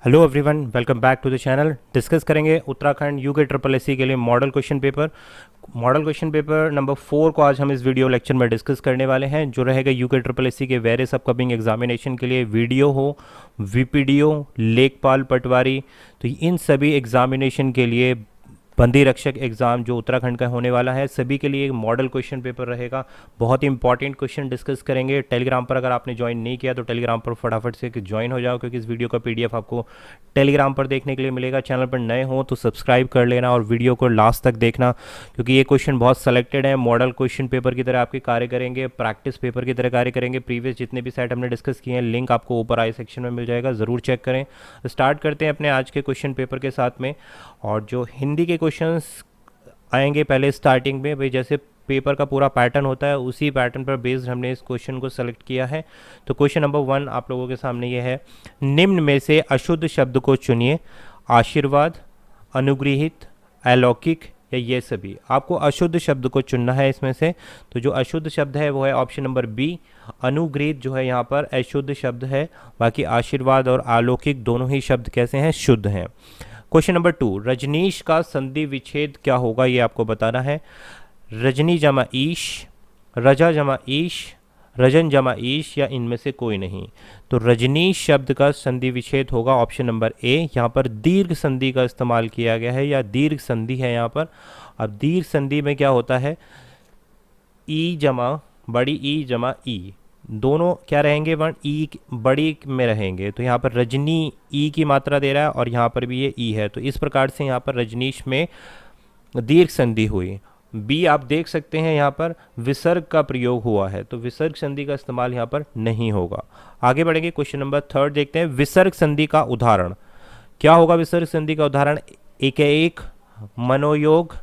Hello everyone, welcome back to the channel. Discuss करेंगे Uttarakhand UK triple SC के लिए model question paper number 4 को आज हम इस वीडियो लेक्चर में डिस्कस करने वाले हैं, जो रहेगा यूके ट्रिपल एससी के वेरियस अपकमिंग एग्जामिनेशन के लिए। वीडियो हो, वीपीडीओ, लेखपाल पटवारी, तो इन सभी एग्जामिनेशन के लिए बंदी रक्षक एग्ज़ाम जो उत्तराखंड का होने वाला है, सभी के लिए एक मॉडल क्वेश्चन पेपर रहेगा। बहुत ही इंपॉर्टेंट क्वेश्चन डिस्कस करेंगे। टेलीग्राम पर अगर आपने ज्वाइन नहीं किया तो टेलीग्राम पर फटाफट से ज्वाइन हो जाओ, क्योंकि इस वीडियो का पीडीएफ आपको टेलीग्राम पर देखने के लिए मिलेगा। चैनल पर नए हो तो सब्सक्राइब कर लेना और वीडियो को लास्ट तक देखना, क्योंकि ये क्वेश्चन बहुत सेलेक्टेड है। मॉडल क्वेश्चन पेपर की तरह आपके कार्य करेंगे, प्रैक्टिस पेपर की तरह कार्य करेंगे। प्रीवियस जितने भी सेट हमने डिस्कस किए हैं, लिंक आपको ऊपर आई सेक्शन में मिल जाएगा, ज़रूर चेक करें। स्टार्ट करते हैं अपने आज के क्वेश्चन पेपर के साथ में। और जो हिंदी के क्वेश्चंस आएंगे पहले स्टार्टिंग में, भाई जैसे पेपर का पूरा पैटर्न होता है उसी पैटर्न पर बेस्ड हमने इस क्वेश्चन को सेलेक्ट किया है। तो क्वेश्चन नंबर 1 आप लोगों के सामने ये है, निम्न में से अशुद्ध शब्द को चुनिए। आशीर्वाद, अनुग्रहित, अलौकिक या ये सभी। आपको अशुद्ध शब्द को चुनना है इसमें से। तो जो अशुद्ध शब्द है वो है ऑप्शन नंबर बी, अनुग्रहित जो है यहाँ पर अशुद्ध शब्द है। बाकी आशीर्वाद और अलौकिक दोनों ही शब्द कैसे हैं, शुद्ध हैं। क्वेश्चन नंबर 2, रजनीश का संधि विच्छेद क्या होगा, ये आपको बताना है। रजनी जमा ईश, रजा जमा ईश, रजन जमा ईश या इनमें से कोई नहीं। तो रजनीश शब्द का संधि विच्छेद होगा ऑप्शन नंबर ए। यहाँ पर दीर्घ संधि का इस्तेमाल किया गया है या दीर्घ संधि है यहाँ पर। अब दीर्घ संधि में क्या होता है, ई जमा बड़ी ई जमा ई, दोनों क्या रहेंगे, वर्ण ई बड़ी में रहेंगे। तो यहाँ पर रजनी ई की मात्रा दे रहा है और यहाँ पर भी ये ई है, तो इस प्रकार से यहाँ पर रजनीश में दीर्घ संधि हुई। बी आप देख सकते हैं यहाँ पर विसर्ग का प्रयोग हुआ है, तो विसर्ग संधि का इस्तेमाल यहाँ पर नहीं होगा। आगे बढ़ेंगे, क्वेश्चन नंबर 3 देखते हैं। विसर्ग संधि का उदाहरण क्या होगा। विसर्ग संधि का उदाहरण एक, मनोयोग,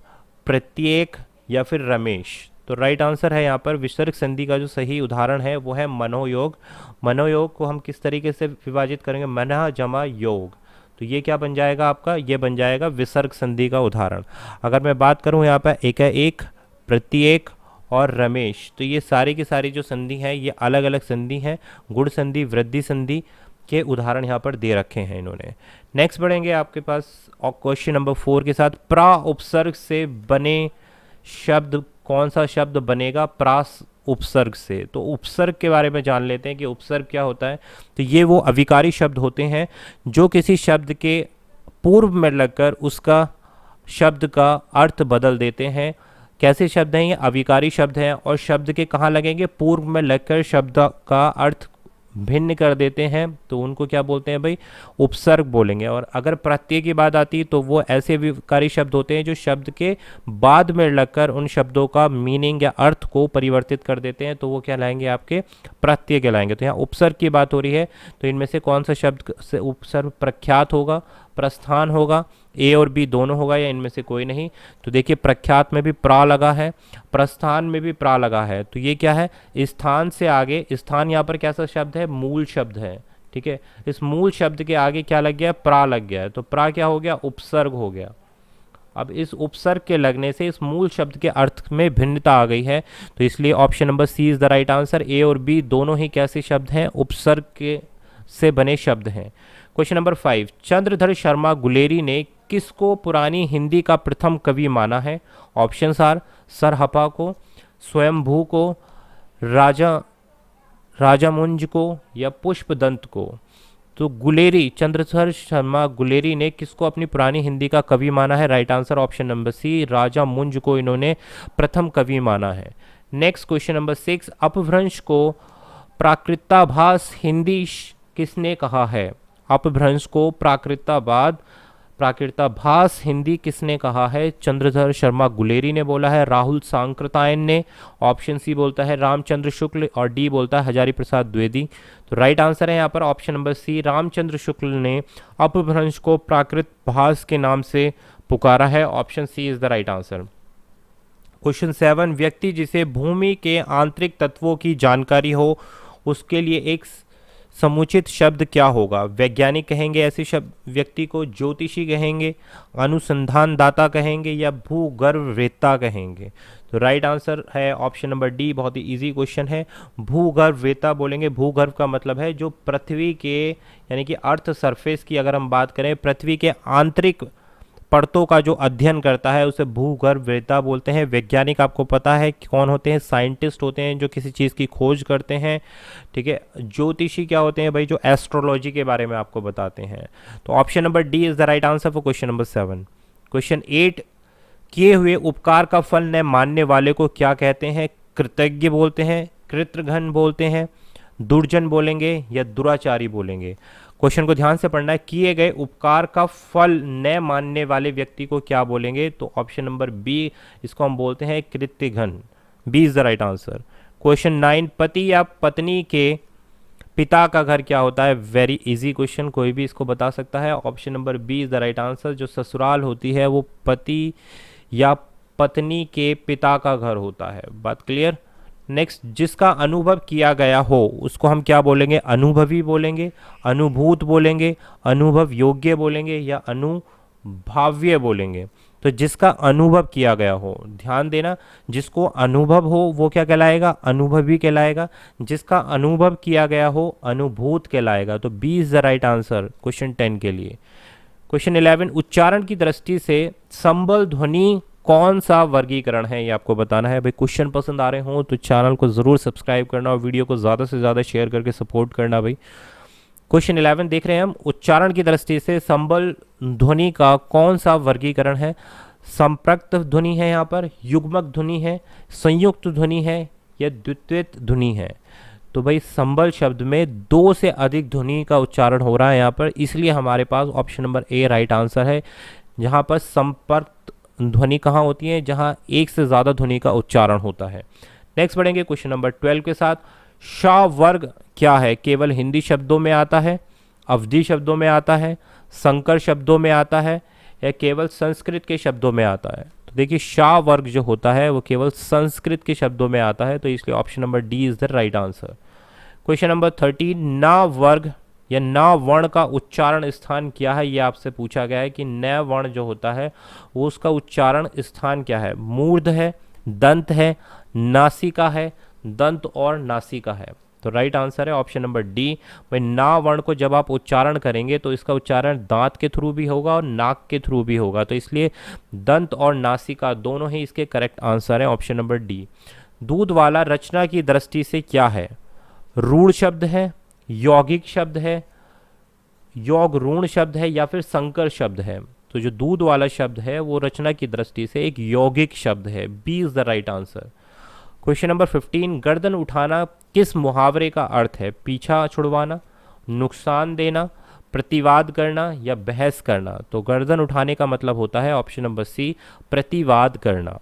प्रत्येक या फिर रमेश। तो राइट आंसर है यहाँ पर विसर्ग संधि का जो सही उदाहरण है वो है मनोयोग। मनोयोग को हम किस तरीके से विभाजित करेंगे, मनः जमा योग, तो ये क्या बन जाएगा आपका, ये बन जाएगा विसर्ग संधि का उदाहरण। अगर मैं बात करूँ यहाँ पर एक, प्रत्येक और रमेश, तो ये सारी की सारी जो संधि है ये अलग अलग संधि हैं। गुण संधि, वृद्धि संधि के उदाहरण यहाँ पर दे रखे हैं इन्होंने। नेक्स्ट बढ़ेंगे आपके पास और क्वेश्चन नंबर 4 के साथ। प्रा उपसर्ग से बने शब्द, कौन सा शब्द बनेगा प्रास उपसर्ग से। तो उपसर्ग के बारे में जान लेते हैं कि उपसर्ग क्या होता है। तो ये वो अविकारी शब्द होते हैं जो किसी शब्द के पूर्व में लगकर उसका शब्द का अर्थ बदल देते हैं। कैसे शब्द हैं ये, अविकारी शब्द हैं और शब्द के कहाँ लगेंगे, पूर्व में लगकर शब्द का अर्थ भिन्न कर देते हैं, तो उनको क्या बोलते हैं भाई, उपसर्ग बोलेंगे। और अगर प्रत्यय की बात आती है तो वो ऐसे विकारी शब्द होते हैं जो शब्द के बाद में लगकर उन शब्दों का मीनिंग या अर्थ को परिवर्तित कर देते हैं, तो वो क्या लाएंगे, आपके प्रत्यय कहलाएंगे। तो यहाँ उपसर्ग की बात हो रही है, तो इनमें से कौन सा शब्द से उपसर्ग प्रख्यात होगा, प्रस्थान होगा, ए और बी दोनों होगा या इनमें से कोई नहीं। तो देखिए प्रख्यात में भी प्रा लगा है, प्रस्थान में भी प्रा लगा है, तो ये क्या है, स्थान से आगे, स्थान यहाँ पर कैसा शब्द है, मूल शब्द है, ठीक है। इस मूल शब्द के आगे क्या लग गया, प्रा लग गया है, तो प्रा क्या हो गया, उपसर्ग हो गया। अब इस उपसर्ग के लगने से इस मूल शब्द के अर्थ में भिन्नता आ गई है, तो इसलिए option number C is the right answer. A और बी दोनों ही कैसे शब्द हैं, उपसर्ग के से बने शब्द हैं। क्वेश्चन नंबर 5, चंद्रधर शर्मा गुलेरी ने किसको पुरानी हिंदी का प्रथम कवि माना है। ऑप्शंस आर सरहपा को, स्वयंभू को, राजामुंज को या पुष्पदंत को। तो गुलेरी, चंद्रधर शर्मा गुलेरी ने किसको अपनी पुरानी हिंदी का कवि माना है। Right answer option number C, राजामुंज को इन्होंने प्रथम कवि माना है। नेक्स्ट क्वेश्चन नंबर 6, अपभ्रंश को प्राकृताभास हिंदी किसने कहा है। अपभ्रंश को प्राकृताभास हिंदी किसने कहा है। चंद्रधर शर्मा गुलेरी ने बोला है, राहुल सांकृतायन ने, ऑप्शन सी बोलता है रामचंद्र शुक्ल और डी बोलता है हजारी प्रसाद द्विवेदी। तो राइट आंसर है यहाँ पर ऑप्शन नंबर सी, रामचंद्र शुक्ल ने अपभ्रंश को प्राकृत भास के नाम से पुकारा है। Option C is the right answer. Question 7, व्यक्ति जिसे भूमि के आंतरिक तत्वों की जानकारी हो उसके लिए एक समुचित शब्द क्या होगा? वैज्ञानिक कहेंगे ऐसे शब्द व्यक्ति को, ज्योतिषी कहेंगे, अनुसंधानदाता कहेंगे, या भूगर्भवेत्ता कहेंगे? तो राइट आंसर है ऑप्शन नंबर डी। बहुत ही इजी क्वेश्चन है। भूगर्भवेत्ता बोलेंगे। भूगर्भ का मतलब है जो पृथ्वी के यानी कि अर्थ सरफेस की अगर हम बात करें, पृथ्वी के आंतरिक परतों का जो अध्ययन करता है उसे भूगर्भवेत्ता बोलते हैं। वैज्ञानिक आपको पता है कि कौन होते हैं? साइंटिस्ट होते हैं जो किसी चीज़ की खोज करते हैं, ठीक है। ज्योतिषी क्या होते हैं भाई? जो एस्ट्रोलॉजी के बारे में आपको बताते हैं। तो option number D is the right answer for question number 7। Question 8, किए हुए उपकार का फल न मानने वाले को क्या कहते हैं? कृतज्ञ बोलते हैं, कृतघ्न बोलते हैं, दुर्जन बोलेंगे, या दुराचारी बोलेंगे? क्वेश्चन को ध्यान से पढ़ना है। किए गए उपकार का फल न मानने वाले व्यक्ति को क्या बोलेंगे? तो ऑप्शन नंबर बी, इसको हम बोलते हैं कृतघ्न। B is the right answer. Question 9, पति या पत्नी के पिता का घर क्या होता है? वेरी इजी क्वेश्चन, कोई भी इसको बता सकता है। Option number B is the right answer. जो ससुराल होती है वो पति या पत्नी के पिता का घर होता है। बात क्लियर? नेक्स्ट, जिसका अनुभव किया गया हो उसको हम क्या बोलेंगे? अनुभवी बोलेंगे, अनुभूत बोलेंगे, अनुभव योग्य बोलेंगे, या अनुभाव्य बोलेंगे? तो जिसका अनुभव किया गया हो, ध्यान देना, जिसको अनुभव हो वो क्या कहलाएगा? अनुभवी कहलाएगा। जिसका अनुभव किया गया हो अनुभूत कहलाएगा। तो B is the right answer question 10 के लिए। क्वेश्चन 11, उच्चारण की दृष्टि से संबल ध्वनि कौन सा वर्गीकरण है? ये आपको बताना है। भाई क्वेश्चन पसंद आ रहे हो तो चैनल को ज़रूर सब्सक्राइब करना और वीडियो को ज़्यादा से ज़्यादा शेयर करके सपोर्ट करना भाई। क्वेश्चन 11 देख रहे हैं हम। उच्चारण की दृष्टि से संबल ध्वनि का कौन सा वर्गीकरण है? संपृक्त ध्वनि है, यहाँ पर युग्मक ध्वनि है, संयुक्त ध्वनि है, या द्वित्वित ध्वनि है? तो भाई संबल शब्द में 2 से अधिक ध्वनि का उच्चारण हो रहा है यहाँ पर, इसलिए हमारे पास option number A right answer है। जहाँ पर संपर्क ध्वनि कहाँ होती है? जहाँ एक से ज़्यादा ध्वनि का उच्चारण होता है। नेक्स्ट बढ़ेंगे क्वेश्चन नंबर 12 के साथ। श वर्ग क्या है? केवल हिंदी शब्दों में आता है, अवधी शब्दों में आता है, संकर शब्दों में आता है, या केवल संस्कृत के शब्दों में आता है? तो देखिए शा वर्ग जो होता है वो केवल संस्कृत के शब्दों में आता है, तो इसलिए option number D is the right answer. Question number 13, ना वर्ग या ना वर्ण का उच्चारण स्थान क्या है? ये आपसे पूछा गया है कि न वर्ण जो होता है वो उसका उच्चारण स्थान क्या है? मूर्ध है, दंत है, नासिका है, दंत और नासिका है? तो राइट आंसर है ऑप्शन नंबर डी। भाई ना वर्ण को जब आप उच्चारण करेंगे तो इसका उच्चारण दांत के थ्रू भी होगा और नाक के थ्रू भी होगा, तो इसलिए दंत और नासिका दोनों ही इसके करेक्ट आंसर है, ऑप्शन नंबर डी। दूध वाला रचना की दृष्टि से क्या है? रूढ़ शब्द है, यौगिक शब्द है, योग ऋण शब्द है, या फिर संकर शब्द है? तो जो दूध वाला शब्द है वो रचना की दृष्टि से एक यौगिक शब्द है। B is the right answer. Question number 15, गर्दन उठाना किस मुहावरे का अर्थ है? पीछा छुड़वाना, नुकसान देना, प्रतिवाद करना, या बहस करना? तो गर्दन उठाने का मतलब होता है ऑप्शन नंबर सी, प्रतिवाद करना।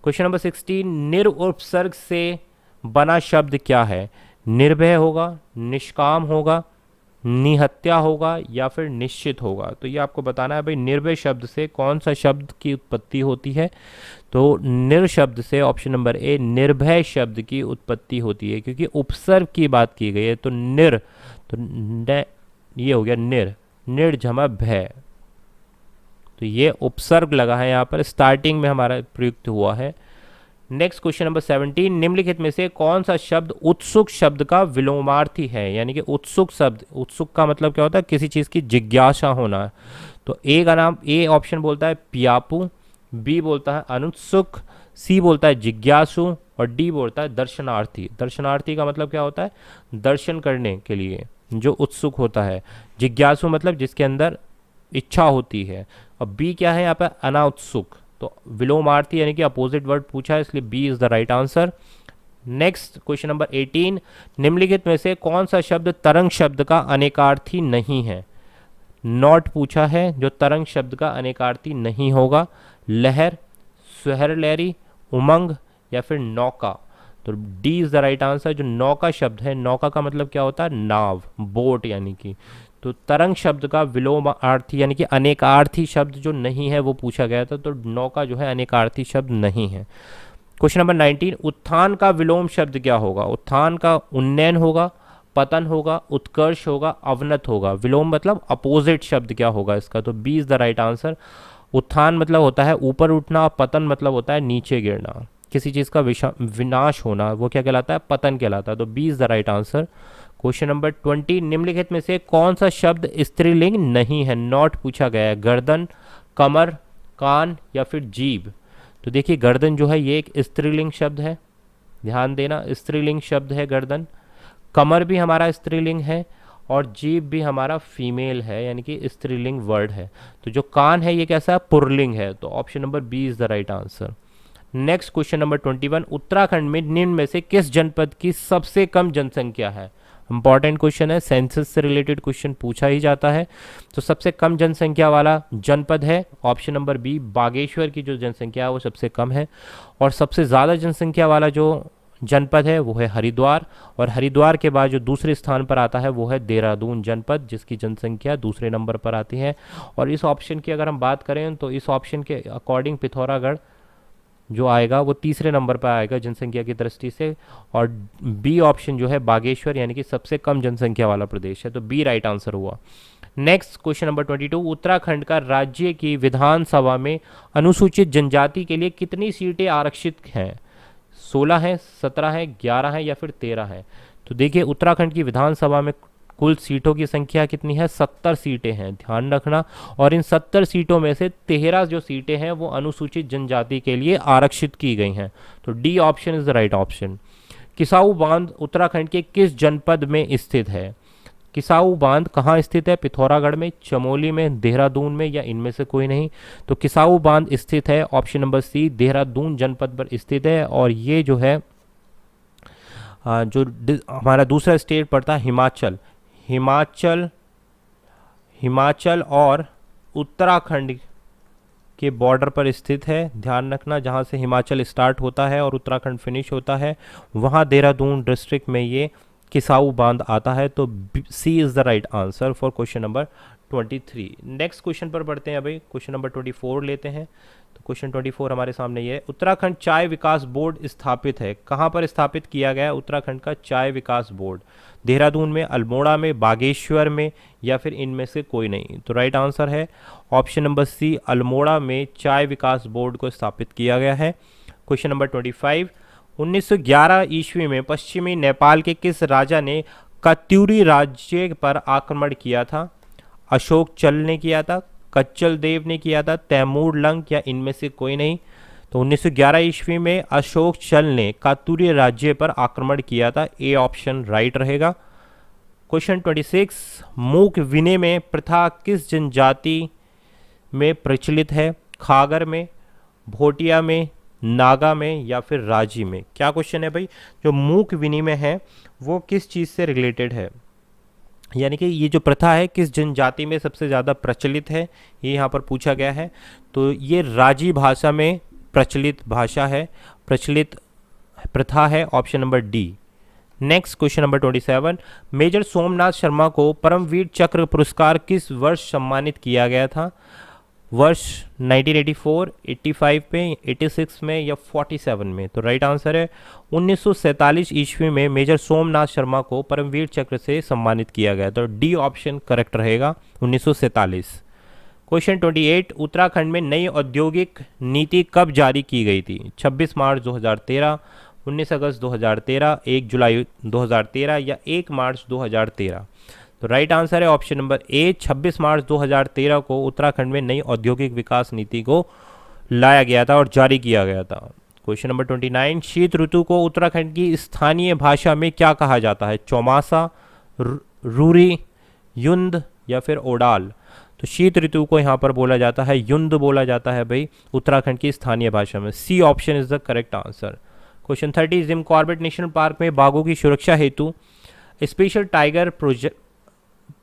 क्वेश्चन नंबर 16, निरुपसर्ग से बना शब्द क्या है? निर्भय होगा, निष्काम होगा, निहत्या होगा, या फिर निश्चित होगा? तो ये आपको बताना है भाई निर्भय शब्द से कौन सा शब्द की उत्पत्ति होती है? तो निर शब्द से ऑप्शन नंबर ए निर्भय शब्द की उत्पत्ति होती है, क्योंकि उपसर्ग की बात की गई है। तो निर, तो ये हो गया निर, निर्जमा भय, तो ये उपसर्ग लगा है यहाँ पर, स्टार्टिंग में हमारा प्रयुक्त हुआ है। नेक्स्ट क्वेश्चन नंबर 17, निम्नलिखित में से कौन सा शब्द उत्सुक शब्द का विलोमार्थी है? यानी कि उत्सुक शब्द, उत्सुक का मतलब क्या होता है? किसी चीज़ की जिज्ञासा होना। तो ए का नाम, ए ऑप्शन बोलता है पियापू, बी बोलता है अनुत्सुक, सी बोलता है जिज्ञासु, और डी बोलता है दर्शनार्थी। दर्शनार्थी का मतलब क्या होता है? दर्शन करने के लिए जो उत्सुक होता है। जिज्ञासु मतलब जिसके अंदर इच्छा होती है। और बी क्या है यहाँ पर? अनाउत्सुक। तो विलोमार्थी यानी कि अपोजिट वर्ड पूछा है, इसलिए B is the right answer. Next question number 18, निम्नलिखित में से कौन सा शब्द तरंग शब्द का अनेकार्थी नहीं है? नॉट पूछा है, जो तरंग शब्द का अनेकार्थी नहीं होगा। लहर, सुहर लहरी, उमंग, या फिर नौका? तो D is the right answer. जो नौका शब्द है, नौका का मतलब क्या होता है? नाव, बोट यानी कि। तो तरंग शब्द का विलोमार्थी यानी कि अनेकार्थी शब्द जो नहीं है वो पूछा गया था, तो नौका जो है अनेकार्थी शब्द नहीं है। क्वेश्चन नंबर 19, उत्थान का विलोम शब्द क्या होगा? उत्थान का उन्नयन होगा, पतन होगा, उत्कर्ष होगा, अवनत होगा। विलोम मतलब अपोजिट शब्द क्या होगा इसका, तो B is the right answer. उत्थान मतलब होता है ऊपर उठना, पतन मतलब होता है नीचे गिरना, किसी चीज़ का विनाश होना, वो क्या कहलाता है, पतन कहलाता है। तो B is the right answer. Question number 20, निम्नलिखित में से कौन सा शब्द स्त्रीलिंग नहीं है, नॉट पूछा गया है, गर्दन, कमर, कान या फिर जीभ। तो देखिए गर्दन जो है ये एक स्त्रीलिंग शब्द है, ध्यान देना, स्त्रीलिंग शब्द है गर्दन। कमर भी हमारा स्त्रीलिंग है और जीभ भी हमारा फीमेल है, यानी कि स्त्रीलिंग वर्ड है। तो जो कान है ये कैसा है, पुल्लिंग है। तो option number B is the right answer. Next question number 21, Uttarakhand में निम्न में से किस जनपद की सबसे कम जनसंख्या है। इंपॉर्टेंट क्वेश्चन है, सेंसस से रिलेटेड क्वेश्चन पूछा ही जाता है। तो सबसे कम जनसंख्या वाला जनपद है ऑप्शन नंबर बी, बागेश्वर की जो जनसंख्या है वो सबसे कम है। और सबसे ज़्यादा जनसंख्या वाला जो जनपद है वो है हरिद्वार, और हरिद्वार के बाद जो दूसरे स्थान पर आता है वो है देहरादून जनपद, जिसकी जनसंख्या दूसरे नंबर पर आती है। और इस ऑप्शन की अगर हम बात करें तो इस ऑप्शन के अकॉर्डिंग पिथौरागढ़ जो आएगा वो तीसरे नंबर पर आएगा जनसंख्या की दृष्टि से, और बी ऑप्शन जो है बागेश्वर यानी कि सबसे कम जनसंख्या वाला प्रदेश है। तो बी राइट आंसर हुआ। नेक्स्ट क्वेश्चन नंबर 22, उत्तराखंड का राज्य की विधानसभा में अनुसूचित जनजाति के लिए कितनी सीटें आरक्षित हैं, 16 हैं, 17 हैं, 11 हैं या फिर 13 हैं। तो देखिए उत्तराखंड की विधानसभा में कुल सीटों की संख्या कितनी है, 70 सीटें हैं, ध्यान रखना। और इन 70 सीटों में से 13 जो सीटें हैं वो अनुसूचित जनजाति के लिए आरक्षित की गई हैं। तो D option is the right option. Kishau बांध उत्तराखंड के किस जनपद में स्थित है। किसाऊ बांध कहाँ स्थित है, पिथौरागढ़ में, चमोली में, देहरादून में या इनमें से कोई नहीं। तो किसाऊ बांध स्थित है ऑप्शन नंबर सी, देहरादून जनपद पर स्थित है। और ये जो है जो हमारा दूसरा स्टेट पड़ता है हिमाचल, हिमाचल और उत्तराखंड के बॉर्डर पर स्थित है, ध्यान रखना। जहाँ से हिमाचल स्टार्ट होता है और उत्तराखंड फिनिश होता है वहाँ देहरादून डिस्ट्रिक्ट में ये किसाऊ बांध आता है। तो C is the right answer for question number 23। Next question पर बढ़ते हैं अभी, क्वेश्चन नंबर 24 लेते हैं। तो क्वेश्चन 24 हमारे सामने ये है, उत्तराखंड चाय विकास बोर्ड स्थापित है, कहाँ पर स्थापित किया गया है उत्तराखंड का चाय विकास बोर्ड, देहरादून में, अल्मोड़ा में, बागेश्वर में या फिर इनमें से कोई नहीं। तो राइट आंसर है ऑप्शन नंबर सी, अल्मोड़ा में चाय विकास बोर्ड को स्थापित किया गया है। क्वेश्चन नंबर 25, 1911 ईस्वी में पश्चिमी नेपाल के किस राजा ने कत्यूरी राज्य पर आक्रमण किया था। अशोक चल ने किया था, कच्चल देव ने किया था, तैमूर लंग या इनमें से कोई नहीं। तो 1911 ईस्वी में अशोक चल ने कातुरी राज्य पर आक्रमण किया था, ए ऑप्शन राइट रहेगा। क्वेश्चन 26, मूक विनिमय प्रथा किस जनजाति में प्रचलित है, खागर में, भोटिया में, नागा में या फिर राजी में। क्या क्वेश्चन है भाई, जो मूक विनिमय है वो किस चीज़ से रिलेटेड है, यानी कि ये जो प्रथा है किस जनजाति में सबसे ज़्यादा प्रचलित है, ये यहाँ पर पूछा गया है। तो ये राजी भाषा में प्रचलित भाषा है, प्रचलित प्रथा है, option number D. Next question number 27, major Somnath Sharma को परमवीर चक्र पुरस्कार किस वर्ष सम्मानित किया गया था, वर्ष 1984, 85 में, 86 में या 47 में। तो राइट आंसर है 1947 ईस्वी में मेजर सोमनाथ शर्मा को परमवीर चक्र से सम्मानित किया गया। तो डी ऑप्शन करेक्ट रहेगा, 1947। क्वेश्चन 28, उत्तराखंड में नई औद्योगिक नीति कब जारी की गई थी, 26 मार्च 2013, 19 अगस्त 2013, 1 जुलाई 2013 या 1 मार्च 2013। तो राइट आंसर है ऑप्शन नंबर ए, 26 मार्च 2013 को उत्तराखंड में नई औद्योगिक विकास नीति को लाया गया था और जारी किया गया था। क्वेश्चन नंबर 29, शीत ऋतु को उत्तराखंड की स्थानीय भाषा में क्या कहा जाता है, चौमासा, रूरी, युंद या फिर ओडाल। तो शीत ऋतु को यहाँ पर बोला जाता है युंद बोला जाता है भाई उत्तराखंड की स्थानीय भाषा में, C option is the correct answer. Question 30, Jim Corbett national park में बाघों की सुरक्षा हेतु स्पेशल टाइगर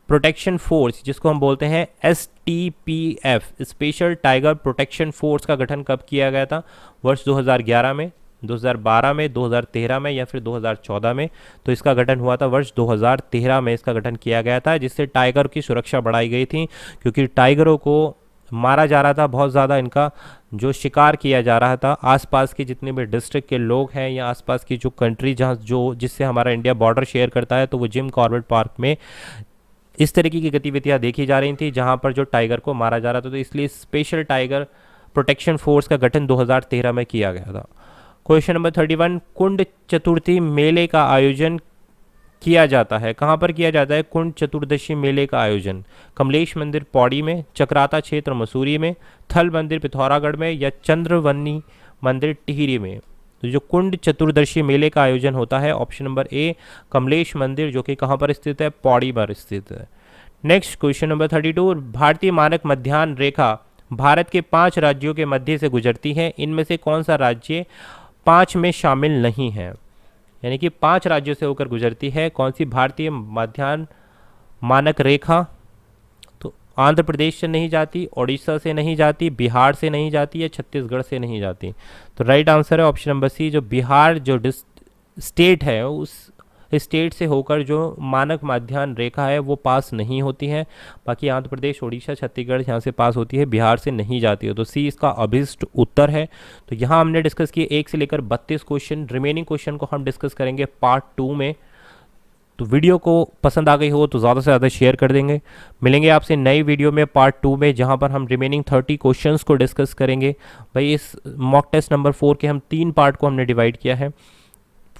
प्रोटेक्शन फोर्स, जिसको हम बोलते हैं STPF, special tiger protection force का गठन कब किया गया था, वर्ष 2011 में, 2012 में, 2013 में या फिर 2014 में। तो इसका गठन हुआ था वर्ष 2013 में, इसका गठन किया गया था, जिससे टाइगर की सुरक्षा बढ़ाई गई थी, क्योंकि टाइगरों को मारा जा रहा था, बहुत ज़्यादा इनका जो शिकार किया जा रहा था। आसपास के जितने भी डिस्ट्रिक्ट के लोग हैं या आसपास की जो कंट्री जहाँ जो जिससे हमारा इंडिया बॉर्डर शेयर करता है, तो वो जिम कॉर्बेट पार्क में इस तरीके की गतिविधियाँ देखी जा रही थी जहाँ पर जो टाइगर को मारा जा रहा था। तो इसलिए स्पेशल टाइगर प्रोटेक्शन फोर्स का गठन 2013 में किया गया था। क्वेश्चन नंबर 31, कुंड चतुर्थी मेले का आयोजन किया जाता है, कहाँ पर किया जाता है कुंड चतुर्दशी मेले का आयोजन? कमलेश मंदिर पौड़ी में, चक्राता क्षेत्र मसूरी में, थल मंदिर पिथौरागढ़ में या चंद्रवनी मंदिर टिहरी में? तो जो कुंड चतुर्दशी मेले का आयोजन होता है, ऑप्शन नंबर ए कमलेश मंदिर, जो कि कहाँ पर स्थित है? पौड़ी पर स्थित है। नेक्स्ट क्वेश्चन नंबर 32, भारतीय मानक मध्याह्न रेखा भारत के 5 राज्यों के मध्य से गुजरती है, इनमें से कौन सा राज्य 5 में शामिल नहीं है? यानी कि 5 राज्यों से होकर गुजरती है, कौन सी भारतीय मध्याह्न मानक रेखा? तो आंध्र प्रदेश से नहीं जाती, उड़ीसा से नहीं जाती, बिहार से नहीं जाती या छत्तीसगढ़ से नहीं जाती। तो राइट आंसर है ऑप्शन नंबर सी, जो बिहार जो स्टेट है उस स्टेट से होकर जो मानक मध्याह्न रेखा है वो पास नहीं होती है। बाकी आंध्र प्रदेश, उड़ीसा, छत्तीसगढ़ यहाँ से पास होती है, बिहार से नहीं जाती है। तो सी इसका अभिष्ट उत्तर है। तो यहाँ हमने डिस्कस किए 1 से लेकर 32 क्वेश्चन। रिमेनिंग क्वेश्चन को हम डिस्कस करेंगे पार्ट 2 में। तो वीडियो को पसंद आ गई हो तो ज़्यादा से ज़्यादा शेयर कर देंगे। मिलेंगे आपसे नई वीडियो में पार्ट 2 में, जहाँ पर हम रिमेनिंग 30 क्वेश्चंस को डिस्कस करेंगे। भाई इस मॉक टेस्ट नंबर 4 के हम 3 पार्ट को हमने डिवाइड किया है।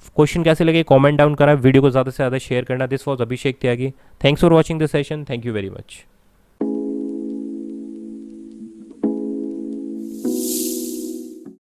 क्वेश्चन कैसे लगे कमेंट डाउन करना, वीडियो को ज़्यादा से ज़्यादा शेयर करना। This was Abhishek Tyagi. Thanks for watching this session. Thank you very much.